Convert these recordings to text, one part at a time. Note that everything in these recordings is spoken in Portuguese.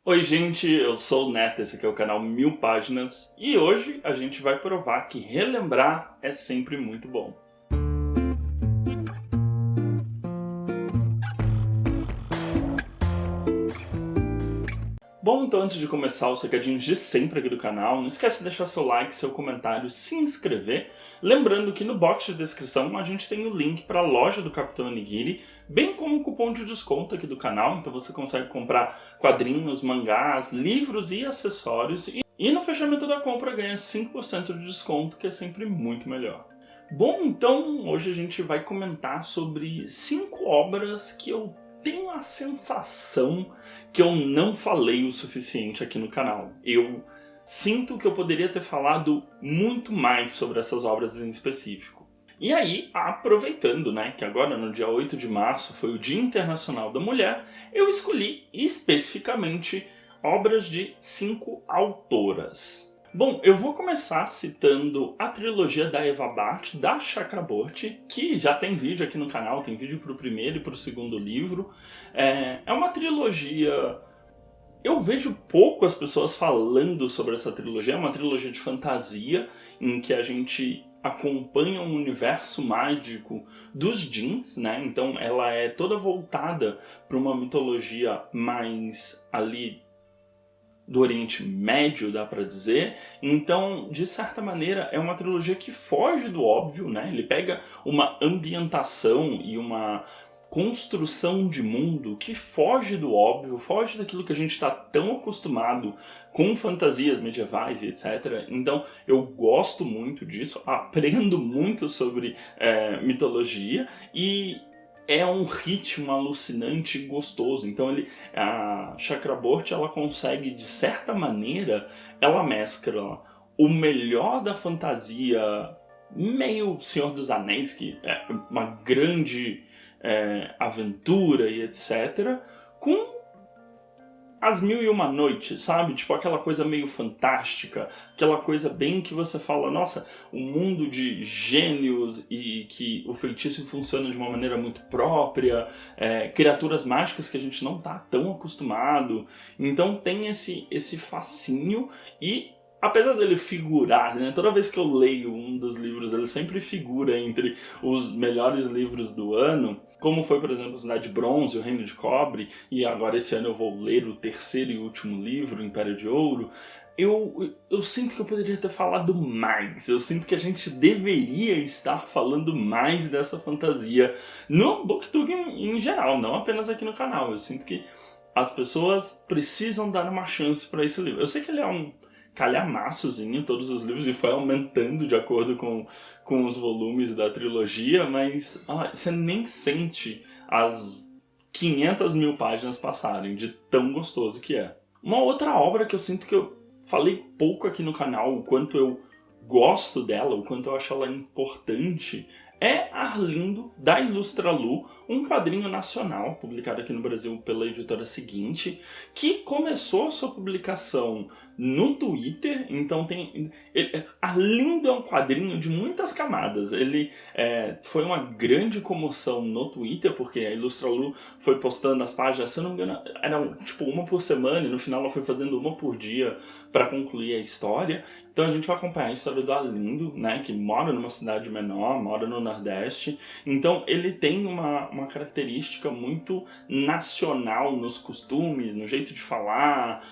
Oi gente, eu sou o Neto, esse aqui é o canal 1000 Páginas e hoje a gente vai provar que relembrar é sempre muito bom. Bom, então antes de começar os recadinhos de sempre aqui do canal, não esquece de deixar seu like, seu comentário, se inscrever. Lembrando que no box de descrição a gente tem o link para a loja do Capitão Onigiri, bem como o cupom de desconto aqui do canal, então você consegue comprar quadrinhos, mangás, livros e acessórios. E no fechamento da compra ganha 5% de desconto, que é sempre muito melhor. Bom, então hoje a gente vai comentar sobre 5 obras que eu tenho a sensação que eu não falei o suficiente aqui no canal. Eu sinto que eu poderia ter falado muito mais sobre essas obras em específico. E aí, aproveitando, que agora no dia 8 de março foi o Dia Internacional da Mulher, eu escolhi especificamente obras de 5 autoras. Bom, eu vou começar citando a trilogia da Eva Bhatt, da Chakraborty, que já tem vídeo aqui no canal, tem vídeo para o primeiro e para o segundo livro. É uma trilogia... Eu vejo pouco as pessoas falando sobre essa trilogia, é uma trilogia de fantasia, em que a gente acompanha um universo mágico dos jeans, Então ela é toda voltada para uma mitologia mais ali do Oriente Médio, dá pra dizer. Então, de certa maneira, é uma trilogia que foge do óbvio, Ele pega uma ambientação e uma construção de mundo que foge do óbvio, foge daquilo que a gente está tão acostumado com fantasias medievais e etc. Então, eu gosto muito disso, aprendo muito sobre mitologia e é um ritmo alucinante e gostoso. Então a Chakraborty, ela consegue, de certa maneira, ela mescla o melhor da fantasia meio Senhor dos Anéis, que é uma grande aventura e etc., com As Mil e Uma Noites, sabe? Tipo aquela coisa meio fantástica, aquela coisa bem que você fala, nossa, um mundo de gênios e que o feitiço funciona de uma maneira muito própria, criaturas mágicas que a gente não tá tão acostumado. Então tem esse fascínio e... apesar dele figurar, toda vez que eu leio um dos livros, ele sempre figura entre os melhores livros do ano, como foi, por exemplo, Cidade de Bronze, O Reino de Cobre, e agora esse ano eu vou ler o terceiro e último livro, Império de Ouro. Eu sinto que eu poderia ter falado mais, eu sinto que a gente deveria estar falando mais dessa fantasia no BookTube em geral, não apenas aqui no canal. Eu sinto que as pessoas precisam dar uma chance para esse livro. Eu sei que ele é um calhamaçozinho, todos os livros, e foi aumentando de acordo com os volumes da trilogia, mas você nem sente as 500 mil páginas passarem, de tão gostoso que é. Uma outra obra que eu sinto que eu falei pouco aqui no canal, o quanto eu gosto dela, o quanto eu acho ela importante, é Arlindo, da Ilustralu, um quadrinho nacional, publicado aqui no Brasil pela editora Seguinte, que começou a sua publicação no Twitter. Então Arlindo é um quadrinho de muitas camadas. Ele foi uma grande comoção no Twitter, porque a Ilustralu foi postando as páginas, se eu não me engano, eram tipo uma por semana, e no final ela foi fazendo uma por dia para concluir a história. Então a gente vai acompanhar a história do Arlindo, que mora numa cidade menor, mora no Nordeste. Então ele tem uma característica muito nacional nos costumes, no jeito de falar,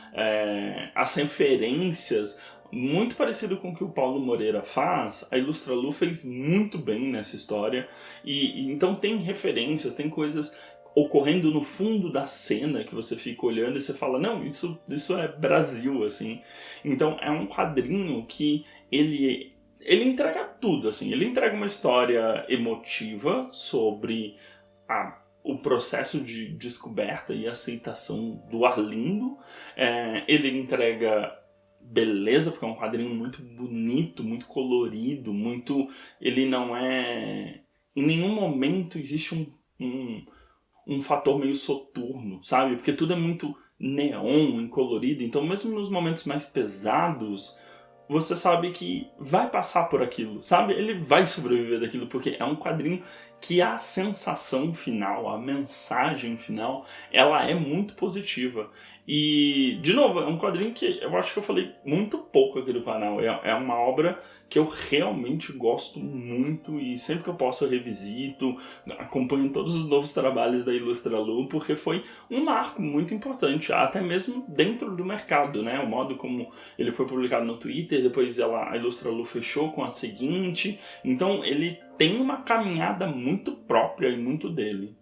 as referências, muito parecido com o que o Paulo Moreira faz. A Ilustralu fez muito bem nessa história. E então tem referências, tem coisas ocorrendo no fundo da cena que você fica olhando e você fala, não, isso é Brasil, assim. Então é um quadrinho que ele entrega tudo, assim. Ele entrega uma história emotiva sobre o processo de descoberta e aceitação do Arlindo. Ele entrega beleza, porque é um quadrinho muito bonito, muito colorido, ele não é... Em nenhum momento existe um fator meio soturno, sabe? Porque tudo é muito neon e colorido, então mesmo nos momentos mais pesados, você sabe que vai passar por aquilo, sabe? Ele vai sobreviver daquilo, porque é um quadrinho que a sensação final, a mensagem final, ela é muito positiva. E, de novo, é um quadrinho que eu acho que eu falei muito pouco aqui do canal. É uma obra que eu realmente gosto muito e sempre que eu posso eu revisito, acompanho todos os novos trabalhos da Ilustralu, porque foi um marco muito importante, até mesmo dentro do mercado, né? O modo como ele foi publicado no Twitter, depois a Ilustralu fechou com a seguinte, então ele tem uma caminhada muito própria e muito dele.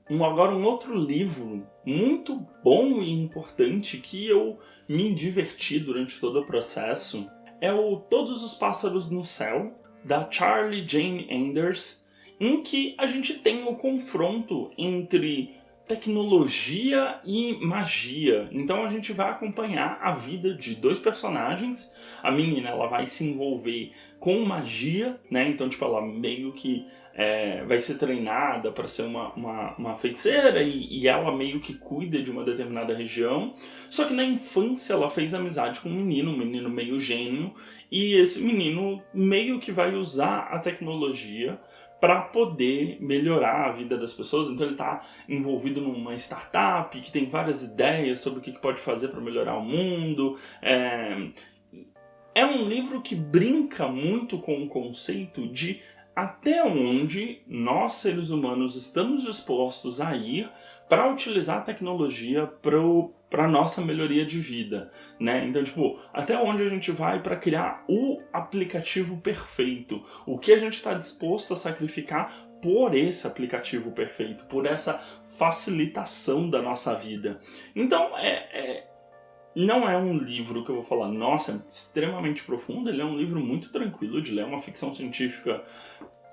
Agora, um outro livro muito bom e importante que eu me diverti durante todo o processo é o Todos os Pássaros no Céu, da Charlie Jane Anders, em que a gente tem o confronto entre tecnologia e magia. Então a gente vai acompanhar a vida de dois personagens. A menina, ela vai se envolver com magia, né? Então, tipo, ela meio que vai ser treinada para ser uma feiticeira e ela meio que cuida de uma determinada região. Só que na infância ela fez amizade com um menino meio gênio, e esse menino meio que vai usar a tecnologia para poder melhorar a vida das pessoas. Então ele está envolvido numa startup que tem várias ideias sobre o que pode fazer para melhorar o mundo. É um livro que brinca muito com o conceito de até onde nós, seres humanos, estamos dispostos a ir para utilizar a tecnologia para a nossa melhoria de vida, né? Então, tipo, até onde a gente vai para criar o aplicativo perfeito? O que a gente está disposto a sacrificar por esse aplicativo perfeito, por essa facilitação da nossa vida? Então, não é um livro que eu vou falar, nossa, é extremamente profundo. Ele é um livro muito tranquilo de ler, é uma ficção científica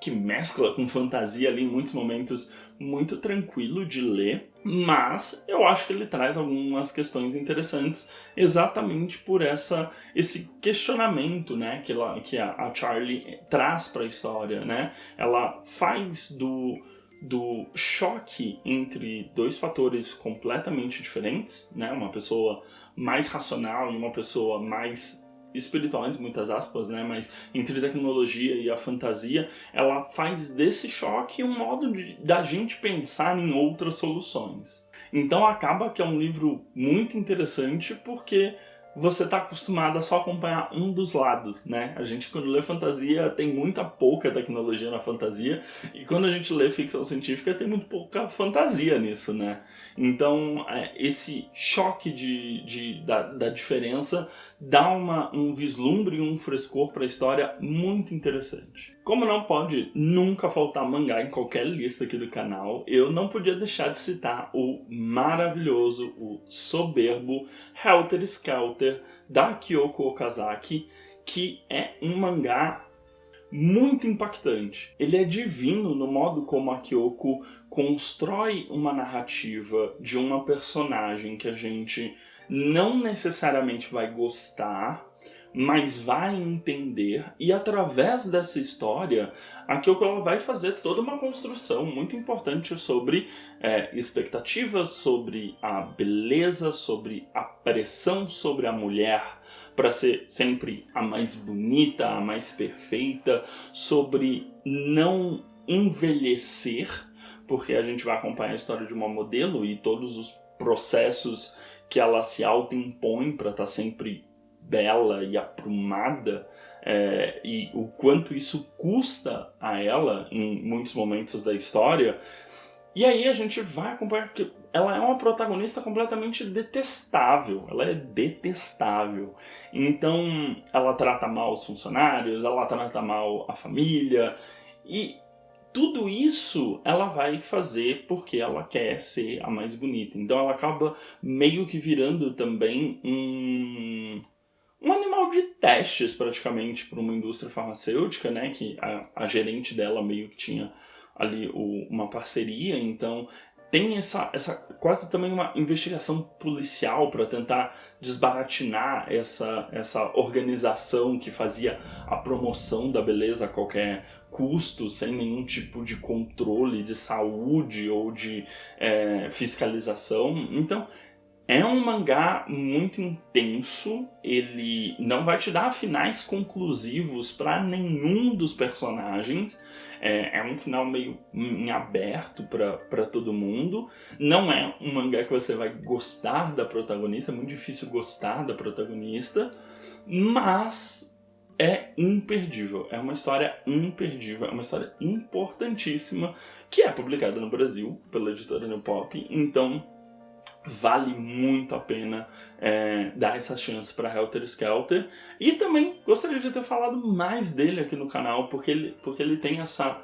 que mescla com fantasia ali em muitos momentos, muito tranquilo de ler, mas eu acho que ele traz algumas questões interessantes exatamente por esse questionamento, né, que a Charlie traz para a história, né? Ela faz do choque entre dois fatores completamente diferentes, né? Uma pessoa mais racional e uma pessoa mais espiritual, entre muitas aspas, né? Mas entre a tecnologia e a fantasia, ela faz desse choque um modo da gente pensar em outras soluções. Então acaba que é um livro muito interessante porque você está acostumado a só acompanhar um dos lados, né? A gente, quando lê fantasia, tem muita pouca tecnologia na fantasia, e quando a gente lê ficção científica, tem muito pouca fantasia nisso, né? Então, esse choque da diferença dá um vislumbre e um frescor para a história muito interessante. Como não pode nunca faltar mangá em qualquer lista aqui do canal, eu não podia deixar de citar o maravilhoso, o soberbo Helter Skelter, da Kyoko Okazaki, que é um mangá muito impactante. Ele é divino no modo como a Kyoko constrói uma narrativa de uma personagem que a gente não necessariamente vai gostar, mas vai entender, e através dessa história, a Kyoko ela vai fazer toda uma construção muito importante sobre expectativas, sobre a beleza, sobre a pressão sobre a mulher para ser sempre a mais bonita, a mais perfeita, sobre não envelhecer, porque a gente vai acompanhar a história de uma modelo e todos os processos que ela se auto-impõe para estar sempre bela e aprumada, e o quanto isso custa a ela em muitos momentos da história. E aí a gente vai acompanhar, porque ela é uma protagonista completamente detestável. Ela é detestável. Então ela trata mal os funcionários, ela trata mal a família, e tudo isso ela vai fazer porque ela quer ser a mais bonita. Então ela acaba meio que virando também um animal de testes, praticamente, para uma indústria farmacêutica, né? Que a gerente dela meio que tinha ali uma parceria. Então tem essa quase também uma investigação policial para tentar desbaratinar essa organização que fazia a promoção da beleza a qualquer custo, sem nenhum tipo de controle de saúde ou de fiscalização. Então É um mangá muito intenso, ele não vai te dar finais conclusivos para nenhum dos personagens, é um final meio em aberto para todo mundo. Não é um mangá que você vai gostar da protagonista, é muito difícil gostar da protagonista, mas é imperdível, é uma história imperdível, é uma história importantíssima, que é publicada no Brasil pela editora New Pop, então vale muito a pena dar essa chance para Helter Skelter. E também gostaria de ter falado mais dele aqui no canal, porque ele tem essa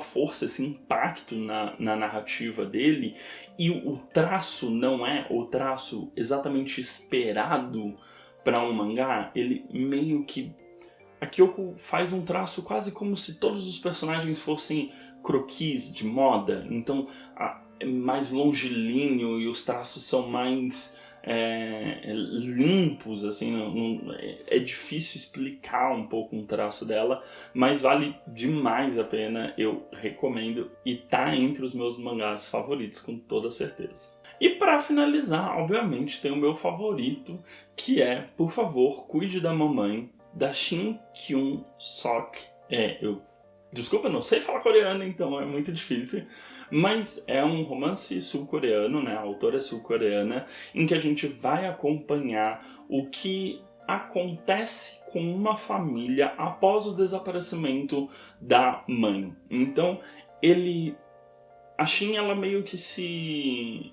força, esse impacto na narrativa dele, e o traço não é o traço exatamente esperado para um mangá. Ele meio que... A Kyoko faz um traço quase como se todos os personagens fossem croquis de moda, então é mais longilíneo e os traços são mais limpos, assim, é difícil explicar um pouco um traço dela, mas vale demais a pena, eu recomendo, e tá entre os meus mangás favoritos com toda certeza. E para finalizar, obviamente, tem o meu favorito, que é Por Favor, Cuide da Mamãe, da Shin Kyun Sok. Desculpa, eu não sei falar coreano, então é muito difícil. Mas é um romance sul-coreano, né? A autora é sul-coreana, em que a gente vai acompanhar o que acontece com uma família após o desaparecimento da mãe. Então, a Shin, ela meio que se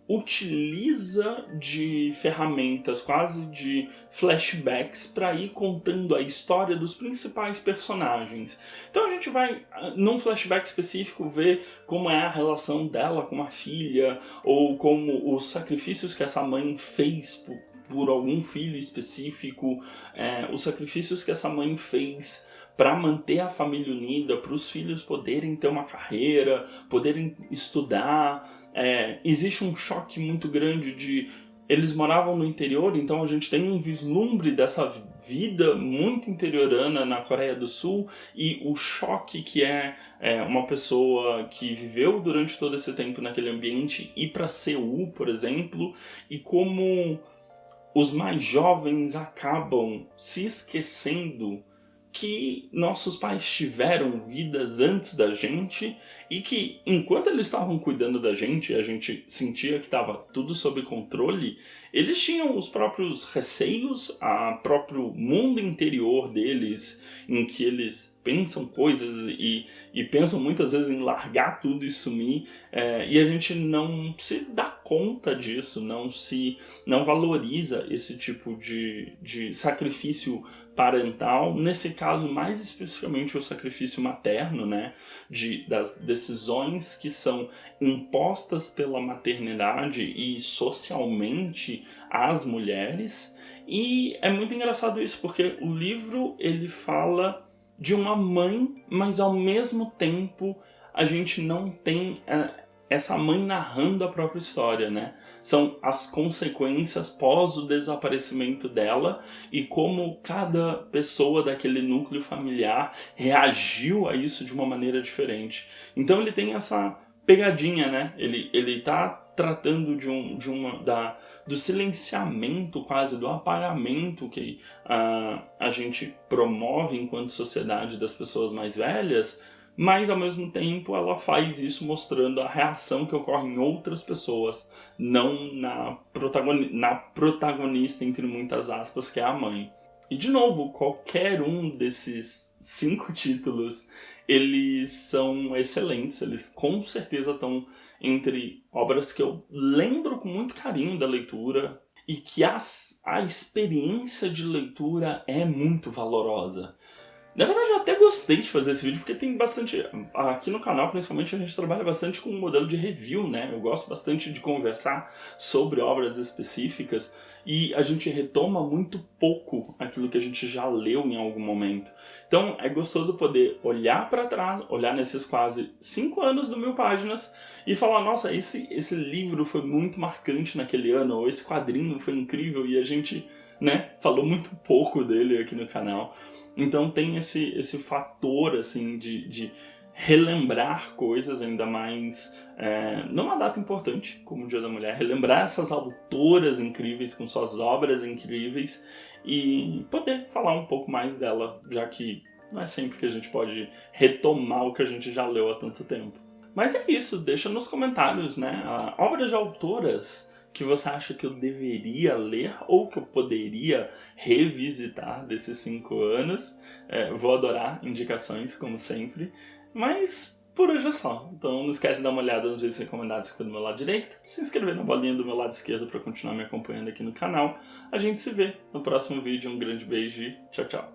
utiliza de ferramentas quase de flashbacks para ir contando a história dos principais personagens. Então a gente vai, num flashback específico, ver como é a relação dela com a filha, ou como os sacrifícios que essa mãe fez por algum filho específico, os sacrifícios que essa mãe fez para manter a família unida, para os filhos poderem ter uma carreira, poderem estudar. Existe um choque muito grande de... Eles moravam no interior, então a gente tem um vislumbre dessa vida muito interiorana na Coreia do Sul, e o choque que é uma pessoa que viveu durante todo esse tempo naquele ambiente ir para Seul, por exemplo, e como os mais jovens acabam se esquecendo que nossos pais tiveram vidas antes da gente, e que enquanto eles estavam cuidando da gente, a gente sentia que estava tudo sob controle, eles tinham os próprios receios, o próprio mundo interior deles, em que eles pensam coisas e pensam muitas vezes em largar tudo e sumir, e a gente não se dá conta disso, não valoriza esse tipo de sacrifício parental, nesse caso mais especificamente o sacrifício materno, né, das decisões que são impostas pela maternidade e socialmente às mulheres. E é muito engraçado isso, porque o livro ele fala de uma mãe, mas ao mesmo tempo a gente não tem essa mãe narrando a própria história, né? São as consequências pós o desaparecimento dela e como cada pessoa daquele núcleo familiar reagiu a isso de uma maneira diferente. Então ele tem essa pegadinha, né? Ele tá tratando do silenciamento quase, do apagamento que a gente promove enquanto sociedade das pessoas mais velhas, mas ao mesmo tempo ela faz isso mostrando a reação que ocorre em outras pessoas, não na protagonista, entre muitas aspas, que é a mãe. E de novo, qualquer um desses 5 títulos, eles são excelentes, eles com certeza estão entre obras que eu lembro com muito carinho da leitura, e que a experiência de leitura é muito valorosa. Na verdade, eu até gostei de fazer esse vídeo, porque tem bastante... Aqui no canal, principalmente, a gente trabalha bastante com o modelo de review, né? Eu gosto bastante de conversar sobre obras específicas, e a gente retoma muito pouco aquilo que a gente já leu em algum momento. Então, é gostoso poder olhar para trás, olhar nesses quase 5 anos do 1000 páginas, e falar, nossa, esse livro foi muito marcante naquele ano, ou esse quadrinho foi incrível, e a gente... né, falou muito pouco dele aqui no canal. Então tem esse fator assim de relembrar coisas, ainda mais numa data importante, como o Dia da Mulher, relembrar essas autoras incríveis com suas obras incríveis e poder falar um pouco mais dela, já que não é sempre que a gente pode retomar o que a gente já leu há tanto tempo. Mas é isso, deixa nos comentários, né, obras de autoras que você acha que eu deveria ler ou que eu poderia revisitar desses 5 anos. Vou adorar indicações, como sempre. Mas por hoje é só. Então não esquece de dar uma olhada nos vídeos recomendados que foi do meu lado direito, se inscrever na bolinha do meu lado esquerdo para continuar me acompanhando aqui no canal. A gente se vê no próximo vídeo. Um grande beijo e tchau, tchau.